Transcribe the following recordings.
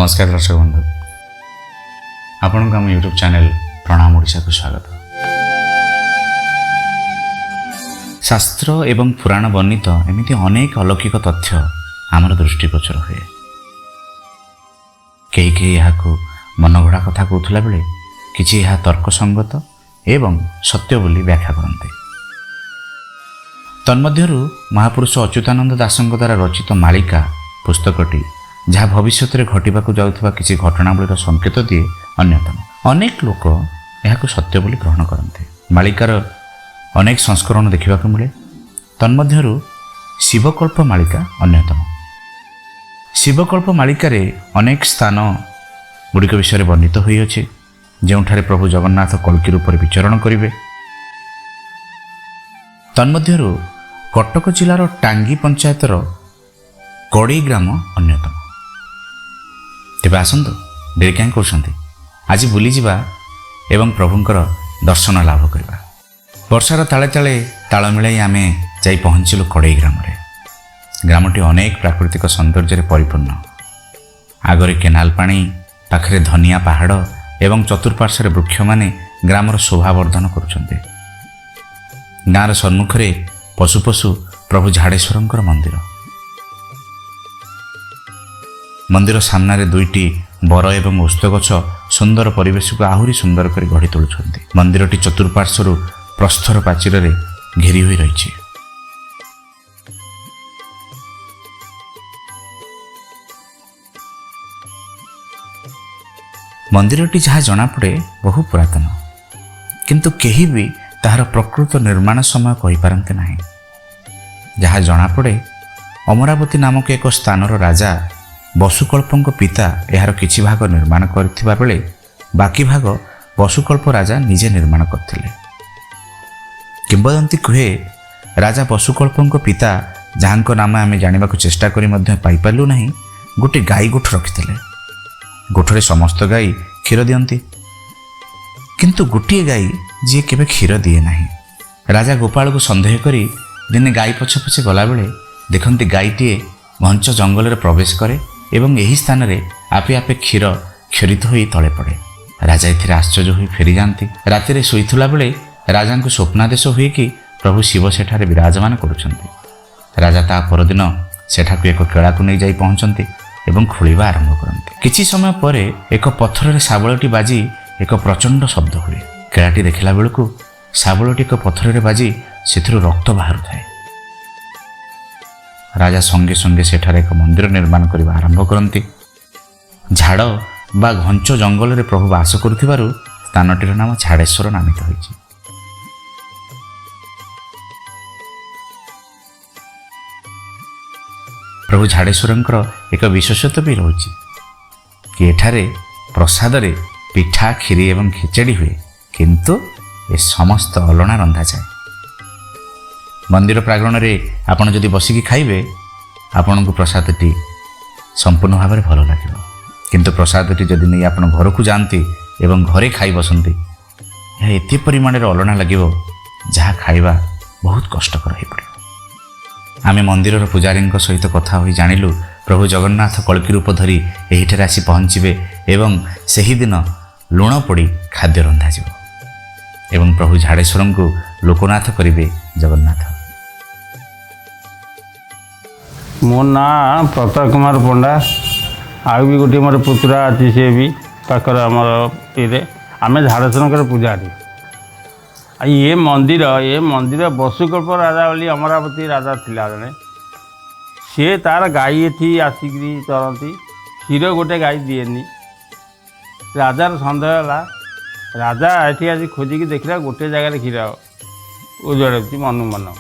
नमस्कार दर्शक बंधु, आपण को आम यूट्यूब चैनल प्रणाम ओडिशा को स्वागत। शास्त्र एवं पुराण वर्णित एमती अनेक अलौकिक तथ्य आमर दृष्टिगोचर हुए। कई कई यहाँ मनगढ़ा कथा कहला बेले किछि यह तर्कसंगत एवं सत्य बोली व्याख्या करते। तन्मध्यरु महापुरुष अच्युतानंद दासଙ୍କ द्वारा रचित मालिका पुस्तकटी जहाँ भविष्य में घटवाक जाउथबा किसी घटनावलीर संकेत दिए अन्यतम। अनेक लोक यह सत्य बोली ग्रहण करते। मालिकार अनेक संस्करण देखा मिले। तन्मध्यरु शिवकल्प मालिका अन्यतम। शिवकल्प मालिकार अनेक स्थान गुड़िक विषय वर्णित होइअछि, जोठारे प्रभु जगन्नाथ कल्की रूप विचरण करिवे। तन्मध्यरु कटक जिलार टांगी पंचायतर कड़ई ग्राम अन्यतम। तेबे आसंतु डेरी क्या कर आज बुली जावा एवं प्रभुंकर दर्शन लाभ करवा। वर्षार ताले ताले ताल मिलाई आम जा पहुँचलु कड़ई ग्राम। ग्रामटी अनेक प्राकृतिक सौंदर्य परिपूर्ण। आगरे केनाल पानी, पाखरे धनिया पहाड़ एवं चतुर्पार्श्वर वृक्ष माने ग्रामर शोभावर्धन करुछन्ते। गाँर सम्मुखरे पशु पशु प्रभु झाड़ेश्वरंकर मंदिर। मंदिर सामने दुईटी बर एवं ओस्त गछ सुंदर परिवेश को आहुरी सुंदर कर गढ़ी तोलुछन्ते। मंदिरटी चतुर्पार्श्वर प्रस्थर प्राचीर घेरी होई रहिछि। मंदिरटी जहाँ जनापड़े बहु पुरातन, किंतु केही भी ताहार प्रकृत निर्माण समय कहि पारंते नाही। जहाँ जनापड़े अमरावती नामक एक स्थानर राजा वसुकल्पଙ୍କ पिता यार किछि भाग निर्माण करथिबा बेले बाकी भाग वसुकल्प राजा निजे निर्माण करथिले। किंबदंती कहे राजा वसुकल्पଙ୍କ पिता जहाँको नाम आम जानिबाकु चेष्टा करी मध्य पाई पारलु नाही, गोटे गाई गोठ रखिथिले। गोठरे समस्त गाई क्षीर दियंती, किंतु गोटे गाई जी केबे क्षीर दिए नाही। राजा गोपाल को संदेह करी दिने गाई पछे पछे गला बेले देखंती गाईटीए घंच जंगल रे प्रवेश करे एवं यही स्थान रे आपे आपे क्षीर क्षरित होई तले पड़े। राजा एथिरे आश्चर्य होई फेरी जाती। राति शोइथुला बेले राजा को स्वप्नादेश हुए कि प्रभु शिव सेठारे विराजमान करुछन्ति। राजा ता परदिन सेठाकु एक केला को नहीं जाई पहुंचन्ति एवं खोलिबा आरंभ करते। किछि समय पर एक पत्थर रे साबळटी बाजी एक प्रचंड शब्द हुए। केलाटी देखिला बेलकु साबळटी एक पत्थर रे बाजी सेथिरु रक्त बाहरु थाए। राजा संगे संगे सेठारे एक मंदिर निर्माण करने आरंभ करती। झाड़ बा घंच जंगल रे प्रभु वास करुथिबारु स्थानटीर नाम झाड़ेश्वर नामित होइछि। प्रभु झाड़ेश्वरंकर एक विशेषत्व भी रही कि एठारे प्रसाद रे पिठा, खीरी एवं खिचड़ी हुए, किंतु ए समस्त अलणा रंधा जाए। मंदिर प्रांगण में आपण जदि बसिकी खाइबे आपण को प्रसादटी संपूर्ण भाव में भल लगे। किंतु प्रसादटी जदि नहीं आपण घर को जाती एवं घरे खाई बसंती, यह एते परिमाण अलणा लगे जहाँ खाइबा बहुत कष्टकर हो पड़े। आमे मंदिर पुजारी सहित कथा होई जानिलु प्रभु जगन्नाथ कल्की रूप धरी एहिठारे आसी पहुँचे एवं सही दिन लुण पड़ी खाद्य रंधा जीव एवं प्रभु झाड़ेश्वर को लोकनाथ करिवे जगन्नाथ। मो ना प्रताप कुमार पंडा। आउ भी गोटे मोर पुतुरा अच्छी सी भी पाखर आमर ये आम झाड़ेश्वर पूजारी। ये मंदिर वसुकल्प राजा बोली अमरावती राजा थिला जने। सी तार गाई एठी आसिकी चरती। क्षीर गोटे गाई दिएनी। राजार सन्देह है, राजा एठी आसी खोजिकी देखला गोटे जगह क्षीर उजड़ी मनु मन।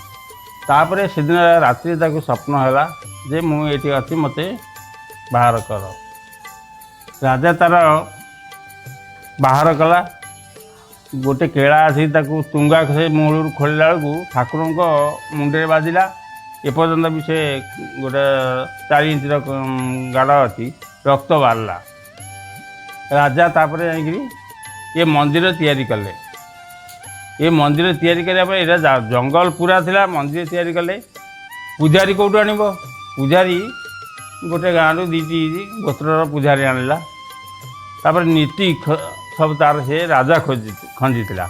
तापर से दिन रात्रि ताको स्वप्न है जे मुझे अच्छी मत बाहर कर। राजा तार बाहर कला गोटे केला आसी तुंगा से मूल खोलला बेलू ठाकुर मुंडे बाजिला। एपर्यंत भी से गोटे 4 इंच गाढ़ अच्छी रक्त बाहरला। राजा तापर ये मंदिर तैयारी कले। ये मंदिर तैयारी करने यहाँ जंगल पूरा थिला। मंदिर तैयारी कले। पूजारी कौटू आनिब? पूजारी ଗୋଟେ ଗାଁରୁ ଦୁଇଟି ଗୋତ୍ରର ପୂଜାରୀ ଆଣିଲା। ତାପରେ ନୀତି ସବୁ ତାର ସେ ରାଜା ଖଞ୍ଜିଥିଲା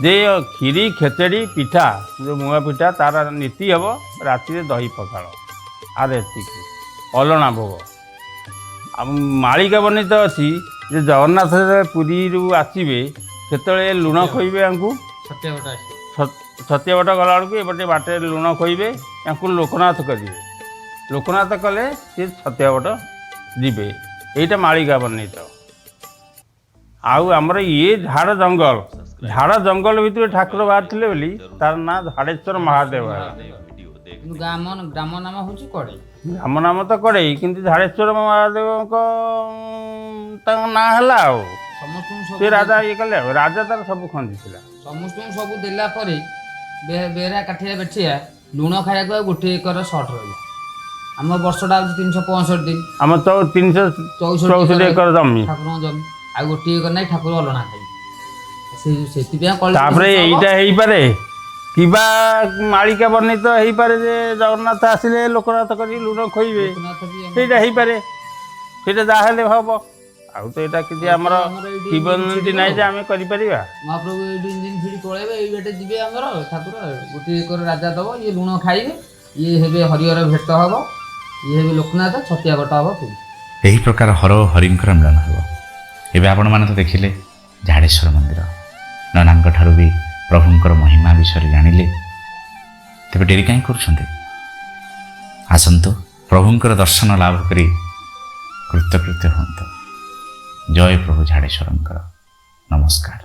ଯେ କ୍ଷୀରି ଖେଚେଡ଼ି ପିଠା ଯେଉଁ ମୁଆଁ ପିଠା ତାର ନୀତି ହେବ, ରାତିରେ ଦହି ପଖାଳ, ଆର ଏତିକି ଅଲଣା ଭୋଗ। ଆଉ ମାଳିକା ବର୍ଣ୍ଣିତ ଅଛି ଯେ ଜଗନ୍ନାଥ ପୁରୀରୁ ଆସିବେ ସେତେବେଳେ ଲୁଣ ଖୋଇବେ ୟାଙ୍କୁ, ଛତିଆ ବଟ ଗଲାବେଳକୁ ଏପଟେ ବାଟରେ ଲୁଣ ଖୋଇବେ, ୟାଙ୍କୁ ଲୋକନାଥ କରିବେ। ଲୋକନାଥ କଲେ ସେ ଛତିଆ ବଟ ଯିବେ, ଏଇଟା ମାଳିକା ବର୍ଣ୍ଣିତ। ଆଉ ଆମର ଇଏ ଝାଡ଼ ଜଙ୍ଗଲ ଭିତରେ ଠାକୁର ବାହାରିଥିଲେ ବୋଲି ତାର ନାଁ ଝାଡ଼େଶ୍ୱର ମହାଦେବ ହେଲା। ଗ୍ରାମ ନାମ ହେଉଛି କଡ଼େଇ। ଗ୍ରାମ ନାମ ତ କଡ଼େଇ, କିନ୍ତୁ ଝାଡ଼େଶ୍ୱର ମହାଦେବଙ୍କ ତାଙ୍କ ନାଁ ହେଲା ଆଉ। ସମସ୍ତଙ୍କୁ ସେ ରାଜା ଇଏ କଲେ ଆଉ, ରାଜା ତାର ସବୁ ଖଞ୍ଜିଥିଲା। ସମସ୍ତଙ୍କୁ ସବୁ ଦେଲା ପରେ ବେହେରା କାଠିଆ ବେଠିଆ ଲୁଣ ଖାଇବାକୁ ଆଉ ଗୋଟିଏ ଏକର ସର୍ଟ ରହିଲା। ଆମ ବର୍ଷଟା ହେଉଛି 365 ଦିନ, ଆମର ତ 364 ଏକର ଜମି। ଠାକୁରଙ୍କ ଜମି, ଆଉ ଗୋଟିଏ ଏକର ନାହିଁ ଠାକୁର ଅଲଣା ଖାଇବେ। ସେଥିପାଇଁ କଲେ ତାପରେ ଏଇଟା ହେଇପାରେ କିବା ମାଳିକା ବର୍ଣ୍ଣିତ ହେଇପାରେ ଯେ ଜଗନ୍ନାଥ ଆସିଲେ ଲୋକନାଥ କରି ଲୁଣ ଖୋଇବେ, ସେଇଟା ହେଇପାରେ, ସେଇଟା ଯାହା ହେଲେ ହବ। ଆଉ ତ ଏଇଟା କିଛି ଆମର କିମ୍ବଦନ୍ତୀ ନାହିଁ ଯେ ଆମେ କରିପାରିବା। ମହାପ୍ରଭୁ ଏଇଠି ଇଞ୍ଜିନ ଫିଡ଼ି ପଳେଇବେ, ଏଇ ବାଟେ ଯିବେ ଆମର ଠାକୁର, ଗୋଟିଏ ଏକର ରାଜା ଦବ, ଇଏ ଲୁଣ ଖାଇବେ, ଇଏ ହେବେ ହରିହର ଭେଟ ହବ, ଇଏ ହେବେ ଲୋକନାଥ, ଛତିଆ ବଟ ହବ ପୁରୀ। ଏହି ପ୍ରକାର ହର ଓ ହରିଙ୍କର ମିଳନ ହେବ। ଏବେ ଆପଣମାନେ ତ ଦେଖିଲେ ଝାଡ଼େଶ୍ୱର ମନ୍ଦିର, ନନାଙ୍କ ଠାରୁ ବି ପ୍ରଭୁଙ୍କର ମହିମା ବିଷୟରେ ଜାଣିଲେ। ତେବେ ଡେରି କାହିଁ କରୁଛନ୍ତି? ଆସନ୍ତୁ ପ୍ରଭୁଙ୍କର ଦର୍ଶନ ଲାଭ କରି କୃତକୃତ୍ୟ ହୁଅନ୍ତୁ। ଜୟ ପ୍ରଭୁ ଝାଡ଼େଶ୍ୱରଙ୍କର। ନମସ୍କାର।